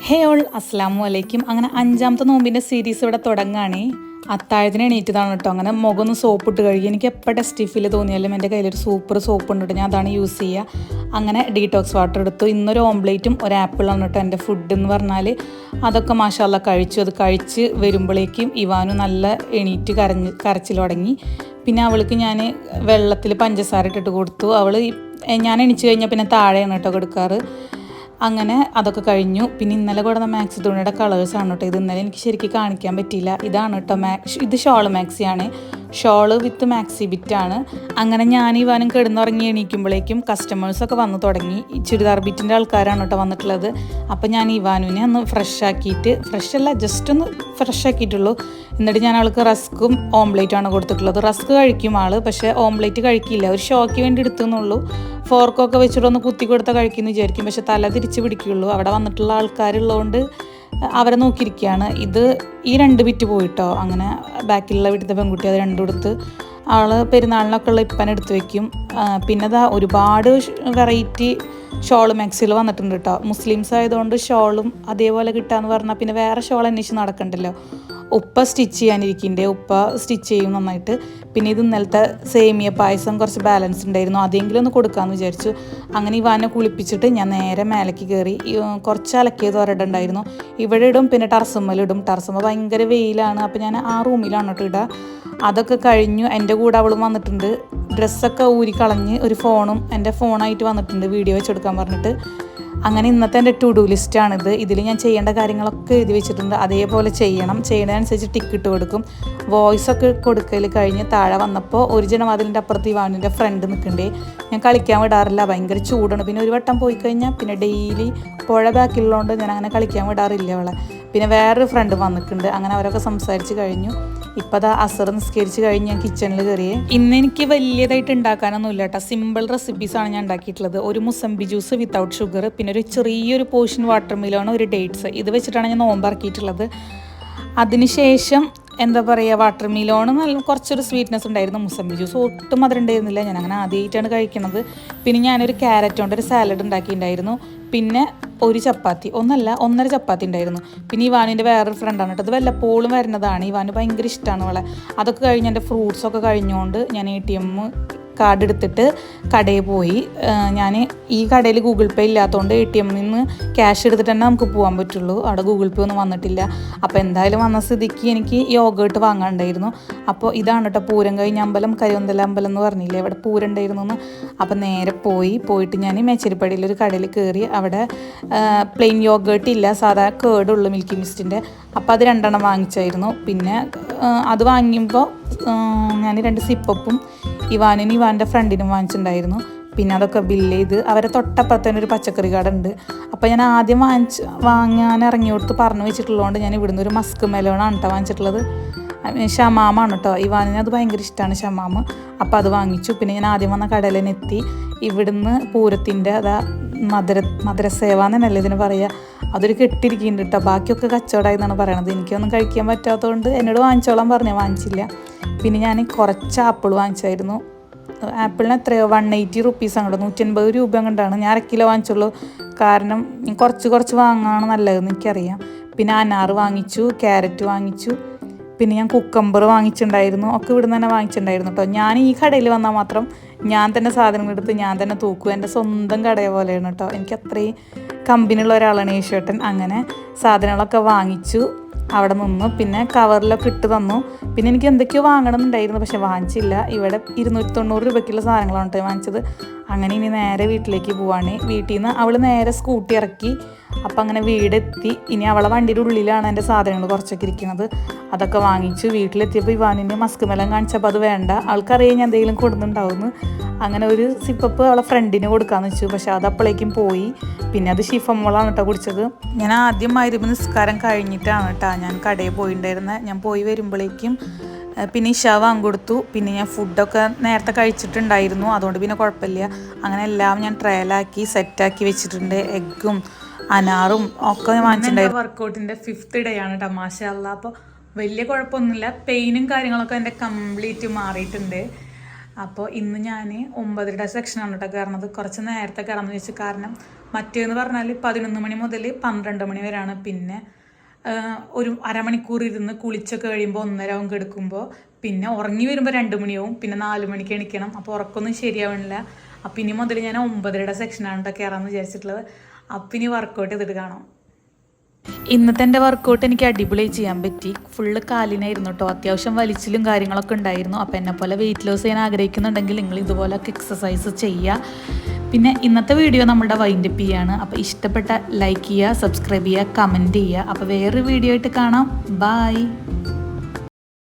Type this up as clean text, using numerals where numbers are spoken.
ഹേ all അസ്സലാമു അലൈക്കും. അങ്ങനെ 5ാമത്തെ നോമ്പിൻ്റെ സീരീസ് ഇവിടെ തുടങ്ങുകയാണ്. അത്താഴത്തിന് എണീറ്റതാണ് കേട്ടോ. അങ്ങനെ മുഖമൊന്ന് സോപ്പിട്ട് കഴുകി. എനിക്ക് എപ്പോൾ ടെസ്റ്റിഫിൽ തോന്നിയാലും എൻ്റെ കയ്യിലൊരു സൂപ്പർ സോപ്പ് ഉണ്ട് കേട്ടോ, ഞാൻ അതാണ് യൂസ് ചെയ്യുക. അങ്ങനെ ഡീടോക്സ് വാട്ടർ എടുത്തു. ഇന്നൊരു ഓംലേറ്റും ഒരു ആപ്പിളാണ് കേട്ടോ എൻ്റെ ഫുഡ് എന്ന് പറഞ്ഞാൽ. അതൊക്കെ മാഷാല്ലാ കഴിച്ചു. അത് കഴിച്ച് വരുമ്പോഴേക്കും ഇവാനു നല്ല എണീറ്റ് കരച്ചിൽ തുടങ്ങി. പിന്നെ അവൾക്ക് ഞാൻ വെള്ളത്തിൽ പഞ്ചസാര ഇട്ടിട്ട് കൊടുത്തു. ഞാൻ എണീച്ച് കഴിഞ്ഞാൽ പിന്നെ താഴെയാണ് കേട്ടോ കൊടുക്കാറ്. അങ്ങനെ അതൊക്കെ കഴിഞ്ഞു. പിന്നെ ഇന്നലെ കൊടുന്ന മാക്സി തുണിയുടെ കളേഴ്സാണ് കേട്ടോ ഇത്. ഇന്നലെ എനിക്ക് ശരിക്കും കാണിക്കാൻ പറ്റിയില്ല. ഇതാണ് കേട്ടോ ഇത് ഷോള് മാക്സിയാണ്. ഷോള് വിത്ത് മാക്സി ബിറ്റാണ്. അങ്ങനെ ഞാൻ ഇവാനും കിടന്നുറങ്ങി എണീക്കുമ്പോഴേക്കും കസ്റ്റമേഴ്സൊക്കെ വന്നു തുടങ്ങി. ചുരിദാർ ബിറ്റിൻ്റെ ആൾക്കാരാണ് കേട്ടോ വന്നിട്ടുള്ളത്. അപ്പോൾ ഞാൻ ഇവാനുവിനെ ഒന്ന് ഫ്രഷല്ല ജസ്റ്റ് ഒന്ന് ഫ്രഷ് ആക്കിയിട്ടുള്ളൂ. എന്നിട്ട് ഞാൻ അവൾക്ക് റസ്ക്കും ഓംലേറ്റുമാണ് കൊടുത്തിട്ടുള്ളത്. റസ്ക് കഴിക്കും പക്ഷേ ഓംലേറ്റ് കഴിക്കില്ല. ഒരു ഷോയ്ക്ക് വേണ്ടി എടുത്തുന്നുള്ളൂ. ഫോർക്കൊക്കെ വെച്ചിട്ടൊന്ന് കുത്തി കൊടുത്താൽ കഴിക്കുമെന്ന് വിചാരിക്കും, പക്ഷെ തല തിരിച്ച് പിടിക്കുകയുള്ളൂ. അവിടെ വന്നിട്ടുള്ള ആൾക്കാരുള്ളതുകൊണ്ട് അവരെ നോക്കിയിരിക്കുകയാണ്. ഈ 2 ബിറ്റ് പോയിട്ടോ. അങ്ങനെ ബാക്കിലുള്ള വീട്ടിലത്തെ പെൺകുട്ടി അത് 2 എടുത്ത് അവൾ പെരുന്നാളിനൊക്കെ ഉള്ള ഇപ്പനെ എടുത്ത് വയ്ക്കും. പിന്നെ ഒരുപാട് വെറൈറ്റി ഷോൾ മാക്സിൽ വന്നിട്ടുണ്ട് കേട്ടോ. മുസ്ലിംസ് ആയതുകൊണ്ട് ഷോളും അതേപോലെ കിട്ടാന്ന് പറഞ്ഞാൽ പിന്നെ വേറെ ഷോൾ അന്വേഷിച്ച് നടക്കണ്ടല്ലോ. ഉപ്പ സ്റ്റിച്ച് ചെയ്യാനിരിക്കുന്നുണ്ട്. ഉപ്പ സ്റ്റിച്ച് ചെയ്യും നന്നായിട്ട്. പിന്നെ ഇത് ഇന്നലത്തെ സേമിയ പായസം കുറച്ച് ബാലൻസ് ഉണ്ടായിരുന്നു, അതെങ്കിലും ഒന്ന് കൊടുക്കാമെന്ന് വിചാരിച്ചു. അങ്ങനെ ഇവാനെ കുളിപ്പിച്ചിട്ട് ഞാൻ നേരെ മേലേക്ക് കയറി. കുറച്ച് അലക്കിയത് ഒരിടുണ്ടായിരുന്നു, ഇവിടെ ഇടും. പിന്നെ ടെറസുമ്മലിടും. ടെറസുമ്മ ഭയങ്കര വെയിലാണ്. അപ്പോൾ ഞാൻ ആ റൂമിലാണ് കേട്ടോ ഇടുക. അതൊക്കെ കഴിഞ്ഞു. എൻ്റെ കൂടെ അവളും വന്നിട്ടുണ്ട്. ഡ്രസ്സൊക്കെ ഊരിക്കളഞ്ഞ് ഒരു ഫോണും എൻ്റെ ഫോണായിട്ട് വന്നിട്ടുണ്ട് വീഡിയോ വെച്ചെടുക്കാൻ പറഞ്ഞിട്ട്. അങ്ങനെ ഇന്നത്തെ എൻ്റെ ടു ഡു ലിസ്റ്റാണിത്. ഇതിൽ ഞാൻ ചെയ്യേണ്ട കാര്യങ്ങളൊക്കെ എഴുതി വെച്ചിട്ടുണ്ട്. അതേപോലെ ചെയ്യുന്നതനുസരിച്ച് ടിക്ക് ഇട്ട് കൊടുക്കും. വോയിസൊക്കെ കൊടുക്കൽ കഴിഞ്ഞ് താഴെ വന്നപ്പോൾ ഒരു ജനവാതിലിൻ്റെ അപ്പുറത്ത് ഇവാനിൻ്റെ ഫ്രണ്ട് നിൽക്കണ്ടേ. ഞാൻ കളിക്കാൻ വിടാറില്ല, ഭയങ്കര ചൂടാണ്. പിന്നെ ഒരു വട്ടം പോയി കഴിഞ്ഞാൽ പിന്നെ ഡെയിലി പുഴ ബാക്കിലുള്ളതുകൊണ്ട് ഞാൻ അങ്ങനെ കളിക്കാൻ വിടാറില്ല അവളെ. പിന്നെ വേറൊരു ഫ്രണ്ട് വന്നിട്ടുണ്ട്. അങ്ങനെ അവരൊക്കെ സംസാരിച്ച് കഴിഞ്ഞു. ഇപ്പം അത് അസർ നിസ്കരിച്ച് കഴിഞ്ഞ് ഞാൻ കിച്ചണിൽ കയറിയേ. ഇന്ന് എനിക്ക് വലിയതായിട്ട് ഉണ്ടാക്കാനൊന്നും ഇല്ല കേട്ടോ. സിമ്പിൾ റെസിപ്പീസാണ് ഞാൻ ഉണ്ടാക്കിയിട്ടുള്ളത്. ഒരു മുസംബി ജ്യൂസ് വിത്തൗട്ട് ഷുഗർ, പിന്നെ ഒരു ചെറിയൊരു പോർഷൻ വാട്ടർ മെലോൺ, ഒരു ഡേറ്റ്സ്. ഇത് വെച്ചിട്ടാണ് ഞാൻ നോമ്പാക്കിയിട്ടുള്ളത്. അതിനുശേഷം എന്താ പറയുക, വാട്ടർ മെലോൺ കുറച്ചൊരു സ്വീറ്റ്നെസ് ഉണ്ടായിരുന്നു. മുസംബി ജ്യൂസ് ഒട്ടും മധുരം ഉണ്ടായിരുന്നില്ല. ഞാൻ അങ്ങനെ ആദ്യമായിട്ടാണ് കഴിക്കുന്നത്. പിന്നെ ഞാനൊരു ക്യാരറ്റ് കൊണ്ട് ഒരു സാലഡ് ഉണ്ടാക്കിയിട്ടുണ്ടായിരുന്നു. പിന്നെ ഒരു ചപ്പാത്തി, 1.5 ചപ്പാത്തി ഉണ്ടായിരുന്നു. പിന്നെ ഇവാനിൻ്റെ വേറൊരു ഫ്രണ്ടാണ് കേട്ടോ. അത് വല്ലപ്പോഴും വരുന്നതാണ്. ഇവാന് ഭയങ്കര ഇഷ്ടമാണ് അവളെ. അതൊക്കെ കഴിഞ്ഞ് എൻ്റെ ഫ്രൂട്ട്സൊക്കെ കഴിഞ്ഞുകൊണ്ട് ഞാൻ ATM കാർഡ് എടുത്തിട്ട് കടയിൽ പോയി. ഞാൻ ഈ കടയിൽ ഗൂഗിൾ പേ ഇല്ലാത്തതുകൊണ്ട് ATM നിന്ന് ക്യാഷ് എടുത്തിട്ട് തന്നെ നമുക്ക് പോകാൻ പറ്റുള്ളൂ. അവിടെ ഗൂഗിൾ പേ ഒന്നും വന്നിട്ടില്ല. അപ്പോൾ എന്തായാലും വന്ന സ്ഥിതിക്ക് എനിക്ക് യോഗേർട്ട് വാങ്ങാനുണ്ടായിരുന്നു. അപ്പോൾ ഇതാണ് കേട്ടോ പൂരം കഴിഞ്ഞ അമ്പലം, കരിവന്തല അമ്പലം എന്ന് പറഞ്ഞില്ലേ, ഇവിടെ പൂരം ഉണ്ടായിരുന്നു എന്ന്. അപ്പോൾ നേരെ പോയിട്ട് ഞാൻ മേച്ചേരിപ്പടിയിലൊരു കടയിൽ കയറി. അവിടെ പ്ലെയിൻ യോഗേർട്ട് ഇല്ല, സാധാ കേടുള്ളൂ മിൽക്കി മിസ്റ്റിൻ്റെ. അപ്പോൾ അത് 2 വാങ്ങിച്ചായിരുന്നു. പിന്നെ അത് വാങ്ങിയപ്പോൾ ഞാൻ 2 സിപ്പപ്പും ഇവാൻ്റെ ഫ്രണ്ടിനും വാങ്ങിച്ചിട്ടുണ്ടായിരുന്നു. പിന്നെ അതൊക്കെ ബില്ല് ചെയ്ത് അവരെ തൊട്ടപ്പുറത്തന്നെ ഒരു പച്ചക്കറി കട ഉണ്ട്. അപ്പോൾ ഞാൻ ആദ്യം വാങ്ങാൻ ഇറങ്ങിയോടത്ത് പറഞ്ഞു വെച്ചിട്ടുള്ളതുകൊണ്ട് ഞാൻ ഇവിടുന്ന് ഒരു മസ്ക് മെലോണാണ് കേട്ടോ വാങ്ങിച്ചിട്ടുള്ളത്. ഷമാമാണ് കേട്ടോ. ഇവാനിന് അത് ഭയങ്കര ഇഷ്ടമാണ് ഷമാമ്. അപ്പോൾ അത് വാങ്ങിച്ചു. പിന്നെ ഞാൻ ആദ്യം വന്ന കടയിൽ തന്നെ എത്തി. ഇവിടുന്ന് പൂരത്തിൻ്റെ മധുരസേവ എന്നല്ലേ ഇതിന് പറയുക, അതൊരു കെട്ടിരിക്കുന്നുണ്ട് കേട്ടോ. ബാക്കിയൊക്കെ കച്ചവടമായി എന്നാണ് പറയണത്. എനിക്കൊന്നും കഴിക്കാൻ പറ്റാത്തതുകൊണ്ട് എന്നോട് വാങ്ങിച്ചോളാൻ വാങ്ങിച്ചില്ല. പിന്നെ ഞാൻ കുറച്ച് ആപ്പിൾ വാങ്ങിച്ചായിരുന്നു. ആപ്പിളിന് എത്രയോ 180 റുപ്പീസ് അങ്ങോട്ട് 180 രൂപ കൊണ്ടാണ്. ഞാൻ 1 കിലോ വാങ്ങിച്ചുള്ളൂ, കാരണം കുറച്ച് വാങ്ങാണ് നല്ലതെന്ന് എനിക്കറിയാം. പിന്നെ അനാറ് വാങ്ങിച്ചു, ക്യാരറ്റ് വാങ്ങിച്ചു. പിന്നെ ഞാൻ കുക്കമ്പർ വാങ്ങിച്ചിട്ടുണ്ടായിരുന്നു. ഒക്കെ ഇവിടെ നിന്ന് തന്നെ വാങ്ങിച്ചിട്ടുണ്ടായിരുന്നു കേട്ടോ. ഞാൻ ഈ കടയിൽ വന്നാൽ മാത്രം ഞാൻ തന്നെ സാധനങ്ങളെടുത്ത് ഞാൻ തന്നെ തൂക്കും. എൻ്റെ സ്വന്തം കടയെ പോലെയാണ് കേട്ടോ. എനിക്ക് അത്രയും കമ്പനിയുള്ള ഒരാളാണ് യേശുവേട്ടൻ. അങ്ങനെ സാധനങ്ങളൊക്കെ വാങ്ങിച്ചു. അവിടെ നിന്ന് പിന്നെ കവറിലൊക്കെ ഇട്ട് തന്നു. പിന്നെ എനിക്ക് എന്തൊക്കെയോ വാങ്ങണമെന്നുണ്ടായിരുന്നു, പക്ഷെ വാങ്ങിച്ചില്ല. ഇവിടെ 290 രൂപയ്ക്കുള്ള സാധനങ്ങളാണ് കേട്ടോ വാങ്ങിച്ചത്. അങ്ങനെ ഇനി നേരെ വീട്ടിലേക്ക് പോവാണ്. വീട്ടിൽ നിന്ന് അവൾ നേരെ സ്കൂട്ടി ഇറക്കി. അപ്പം അങ്ങനെ വീടെത്തി. ഇനി അവളെ വണ്ടിയുടെ ഉള്ളിലാണ് എൻ്റെ സാധനങ്ങൾ കുറച്ചൊക്കെ ഇരിക്കുന്നത്. അതൊക്കെ വാങ്ങിച്ചു. വീട്ടിലെത്തിയപ്പോൾ ഇവാനിന് മസ്ക് മെലൻ കാണിച്ചപ്പോൾ അത് വേണ്ട, ആൾക്കറിയാം ഞാൻ എന്തെങ്കിലും കൊടുക്കുന്നുണ്ടാവുമെന്ന്. അങ്ങനെ ഒരു സിപ്പപ്പ് അവളെ ഫ്രണ്ടിന് കൊടുക്കാമെന്ന് വെച്ചു, പക്ഷെ അത് അപ്പോഴേക്കും പോയി. പിന്നെ അത് ഷിഫമ്മോളാണ് കേട്ടോ കുടിച്ചത്. ഞാൻ ആദ്യം മഗ്‌രിബ് നിസ്കാരം കഴിഞ്ഞിട്ടാണ് കേട്ടോ ഞാൻ കടയിൽ പോയിട്ടുണ്ടായിരുന്നത്. ഞാൻ പോയി വരുമ്പോഴേക്കും പിന്നെ ഇശാ വാങ്ങി കൊടുത്തു. പിന്നെ ഞാൻ ഫുഡൊക്കെ നേരത്തെ കഴിച്ചിട്ടുണ്ടായിരുന്നു, അതുകൊണ്ട് പിന്നെ കുഴപ്പമില്ല. അങ്ങനെ എല്ലാം ഞാൻ ട്രയലാക്കി സെറ്റാക്കി വെച്ചിട്ടുണ്ട്. എഗ്ഗും അനാറും ഒക്കെ വാങ്ങിച്ചിട്ടുണ്ടായിരുന്നു. വർക്കൗട്ടിൻ്റെ 5th ഡേ ആണ് കേട്ടോ. മാഷാഅല്ലാഹ്. അപ്പോൾ വലിയ കുഴപ്പമൊന്നുമില്ല. പെയിനും കാര്യങ്ങളൊക്കെ എൻ്റെ കംപ്ലീറ്റ് മാറിയിട്ടുണ്ട്. അപ്പോൾ ഇന്ന് ഞാൻ 9ടെ സെക്ഷനാണ് കേട്ടോ കയറുന്നത്. കുറച്ച് നേരത്തെ കയറാമെന്ന് വെച്ചു, കാരണം മറ്റേന്ന് പറഞ്ഞാൽ 11 മണി മുതൽ 12 മണി വരെയാണ്. പിന്നെ ഒരു അരമണിക്കൂർ ഇരുന്ന് കുളിച്ചൊക്കെ കഴിയുമ്പോൾ 1:30 ആവും കിടക്കുമ്പോൾ. പിന്നെ ഉറങ്ങി വരുമ്പോൾ 2 മണിയാവും. പിന്നെ 4 മണിക്ക് എണിക്കണം. അപ്പോൾ ഉറക്കമൊന്നും ശരിയാവണില്ല. അപ്പം ഇനി മുതൽ ഞാൻ 9:30 സെക്ഷനാണ് കേട്ടോ കയറാമെന്ന് വിചാരിച്ചിട്ടുള്ളത്. അപ്പം ഇനി വർക്കൗട്ട് ചെയ്തിട്ട് കാണാം. ഇന്നത്തെ എൻ്റെ വർക്കൗട്ട് എനിക്ക് അടിപൊളിയായി ചെയ്യാൻ പറ്റി. ഫുള്ള് കാലിനായിരുന്നു കേട്ടോ. അത്യാവശ്യം വലിച്ചിലും കാര്യങ്ങളൊക്കെ ഉണ്ടായിരുന്നു. അപ്പോൾ എന്നെ പോലെ വെയിറ്റ് ലോസ് ചെയ്യാൻ ആഗ്രഹിക്കുന്നുണ്ടെങ്കിൽ നിങ്ങൾ ഇതുപോലൊക്കെ എക്സസൈസ് ചെയ്യുക. പിന്നെ ഇന്നത്തെ വീഡിയോ നമ്മുടെ വൈൻഡപ്പ് ചെയ്യാണ്. അപ്പോൾ ഇഷ്ടപ്പെട്ട ലൈക്ക് ചെയ്യുക, സബ്സ്ക്രൈബ് ചെയ്യുക, കമൻറ്റ് ചെയ്യുക. അപ്പോൾ വേറൊരു വീഡിയോ ആയിട്ട് കാണാം. ബായ്.